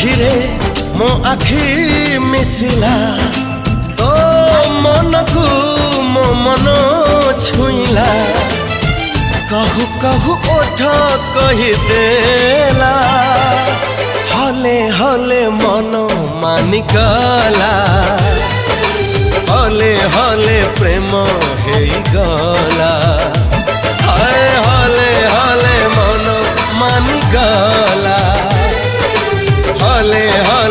आखिरे मो आखि मिसिला तो मन को मो मन छुईला कहू कहू ओठ कहीदेला हले हले मन मानिगला हले हले प्रेम हेगला हाय हले हले मन मानिगला हले हले